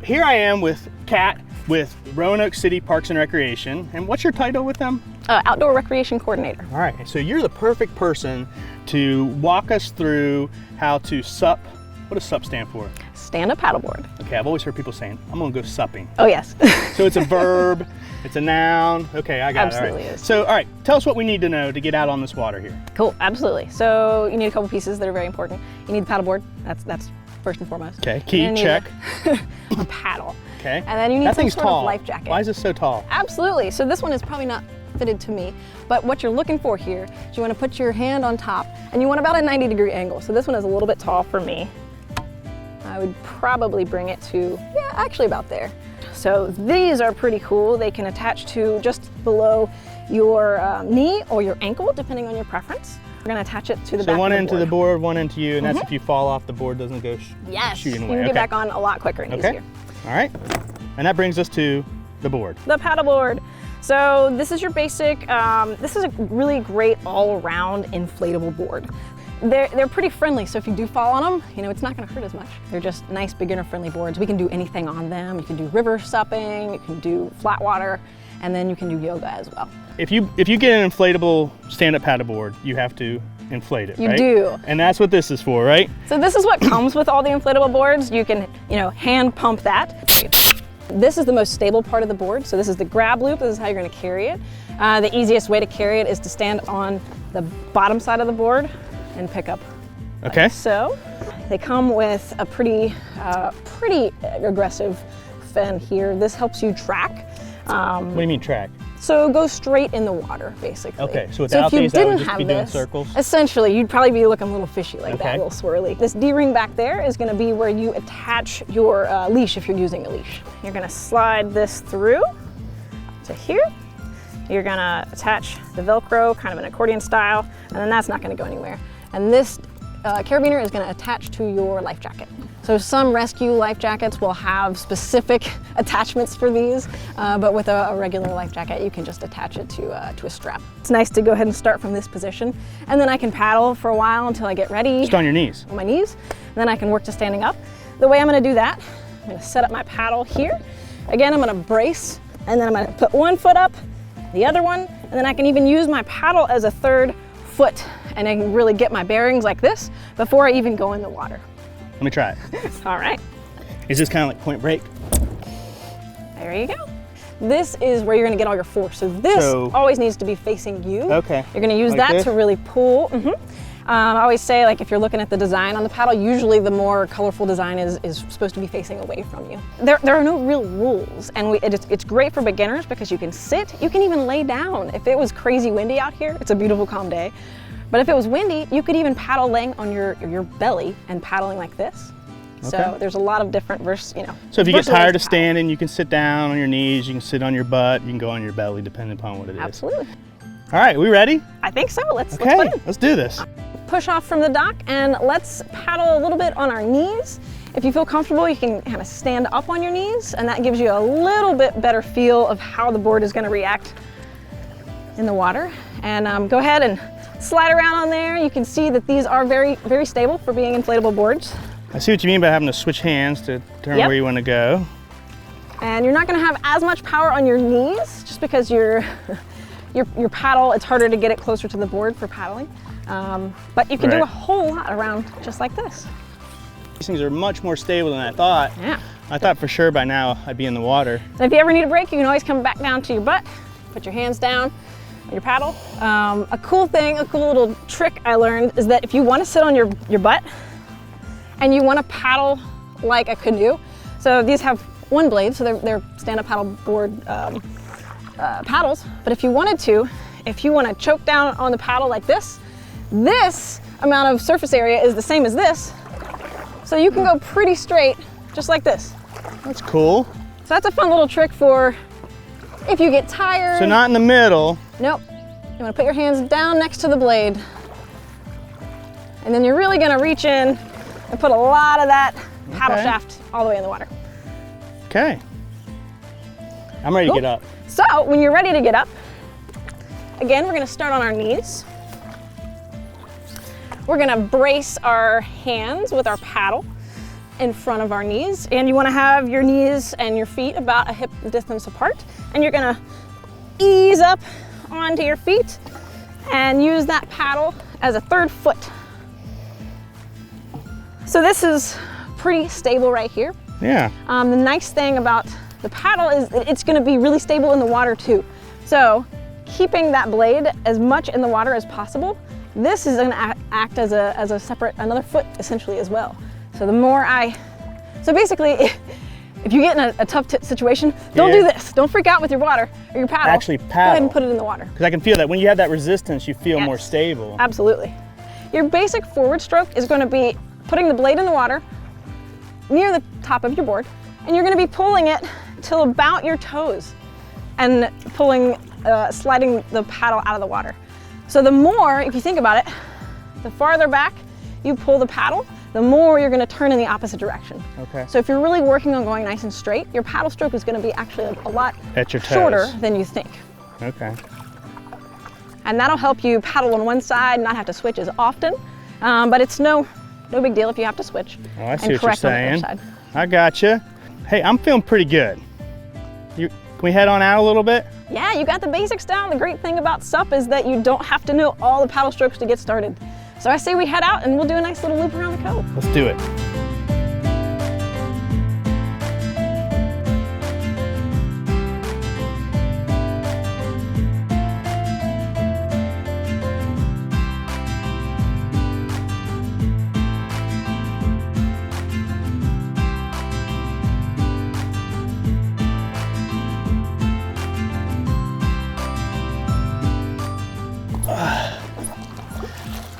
here I am with Kat with Roanoke City Parks and Recreation. And what's your title with them? Outdoor Recreation Coordinator. All right, so you're the perfect person to walk us through how to SUP. What does SUP stand for? Stand up paddleboard. Okay, I've always heard people saying, I'm gonna go supping. Oh yes. So it's a verb, it's a noun. Okay, I got Absolutely it. All right. is. So, all right, tell us what we need to know to get out on this water here. Cool, absolutely. So you need a couple pieces that are very important. You need the paddleboard, that's first and foremost. Okay, key, check. A paddle. Okay. And then you need that some thing's sort tall. of life jacket. Why is it so tall? Absolutely. So this one is probably not fitted to me, but what you're looking for here is you want to put your hand on top and you want about a 90-degree angle. So this one is a little bit tall for me. I would probably bring it to, yeah, actually about there. So these are pretty cool. They can attach to just below your knee or your ankle, depending on your preference. We're gonna attach it to the back of the board. So one end to the board, one end to you, and that's if you fall off, the board doesn't go yes, shooting away. You can get back on a lot quicker and easier. All right, and that brings us to the board. The paddleboard. So this is your basic, this is a really great all-around inflatable board. They're pretty friendly, so if you do fall on them, you know, it's not gonna hurt as much. They're just nice, beginner-friendly boards. We can do anything on them. You can do river supping, you can do flat water, and then you can do yoga as well. If you get an inflatable stand-up paddleboard, you have to inflate it, You right? do. And that's what this is for, right? So this is what comes with all the inflatable boards. You can, you know, hand pump that. This is the most stable part of the board. So this is the grab loop. This is how you're gonna carry it. The easiest way to carry it is to stand on the bottom side of the board and pick up. Okay. Like so. They come with a pretty aggressive fin here. This helps you track. What do you mean track? So go straight in the water, basically. Okay, so without these, I would just be doing circles? Essentially, you'd probably be looking a little fishy like that, Okay. a little swirly. This D-ring back there is gonna be where you attach your leash if you're using a leash. You're gonna slide this through to here. You're gonna attach the Velcro, kind of an accordion style, and then that's not gonna go anywhere. And this carabiner is gonna attach to your life jacket. So some rescue life jackets will have specific attachments for these, but with a regular life jacket, you can just attach it to a strap. It's nice to go ahead and start from this position, and then I can paddle for a while until I get ready. Just on your knees. On my knees, and then I can work to standing up. The way I'm gonna do that, I'm gonna set up my paddle here. Again, I'm gonna brace, and then I'm gonna put one foot up, the other one, and then I can even use my paddle as a third foot, and I can really get my bearings like this before I even go in the water. Let me try it. All right. Is this kind of like Point Break? There you go. This is where you're gonna get all your force. So this always needs to be facing you. Okay. You're gonna use Like that this? to really pull. I always say, like, if you're looking at the design on the paddle, usually the more colorful design is supposed to be facing away from you. There are no real rules, and it's great for beginners because you can sit, you can even lay down. If it was crazy windy out here, it's a beautiful, calm day. But if it was windy, you could even paddle laying on your belly and paddling like this. Okay. So there's a lot of different So if you get tired of standing, you can sit down on your knees, you can sit on your butt, you can go on your belly, depending upon what it is. Absolutely. All right, we ready? I think so. Let's Okay, put in. let's do this. Push off from the dock and let's paddle a little bit on our knees. If you feel comfortable, you can kind of stand up on your knees, and that gives you a little bit better feel of how the board is going to react in the water. And go ahead and slide around on there. You can see that these are very, very stable for being inflatable boards. I see what you mean by having to switch hands to turn where you want to go. And you're not going to have as much power on your knees just because your paddle, it's harder to get it closer to the board for paddling. But you can do a whole lot around just like this. These things are much more stable than I thought. Yeah. I thought for sure by now I'd be in the water. And if you ever need a break, you can always come back down to your butt, put your hands down on your paddle. A cool little trick I learned is that if you want to sit on your butt and you want to paddle like a canoe, so these have one blade, so they're stand-up paddle board paddles, but if you want to choke down on the paddle like this amount of surface area is the same as this, so you can go pretty straight, just like this. That's cool. So that's a fun little trick for if you get tired. So not in the middle. Nope. You want to put your hands down next to the blade, and then you're really going to reach in and put a lot of that paddle shaft all the way in the water. Okay. I'm ready to get up. So when you're ready to get up, again, we're going to start on our knees. We're going to brace our hands with our paddle. in front of our knees, and you want to have your knees and your feet about a hip distance apart, and you're going to ease up onto your feet and use that paddle as a third foot. So this is pretty stable right here. Yeah. The nice thing about the paddle is that it's going to be really stable in the water too. So keeping that blade as much in the water as possible, this is going to act as a separate, another foot essentially as well. So the more so basically, if you get in a tough situation, don't do this. Don't freak out with your water or your paddle. Actually paddle. Go ahead and put it in the water. Because I can feel that when you have that resistance, you feel Yes. more stable. Absolutely. Your basic forward stroke is going to be putting the blade in the water near the top of your board, and you're going to be pulling it till about your toes and sliding the paddle out of the water. So the more, if you think about it, the farther back you pull the paddle, the more you're going to turn in the opposite direction. Okay. So if you're really working on going nice and straight, your paddle stroke is going to be actually a lot At your toes. shorter than you think. Okay. And that'll help you paddle on one side, not have to switch as often, but it's no big deal if you have to switch. Oh, I see and what you're correct on the other saying. side. I gotcha. Hey, I'm feeling pretty good. Can we head on out a little bit? Yeah, you got the basics down. The great thing about SUP is that you don't have to know all the paddle strokes to get started. So I say we head out and we'll do a nice little loop around the cove. Let's do it.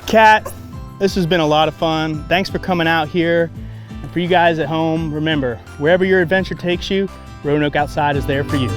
Kat, this has been a lot of fun. Thanks for coming out here. And for you guys at home, remember, wherever your adventure takes you, Roanoke Outside is there for you.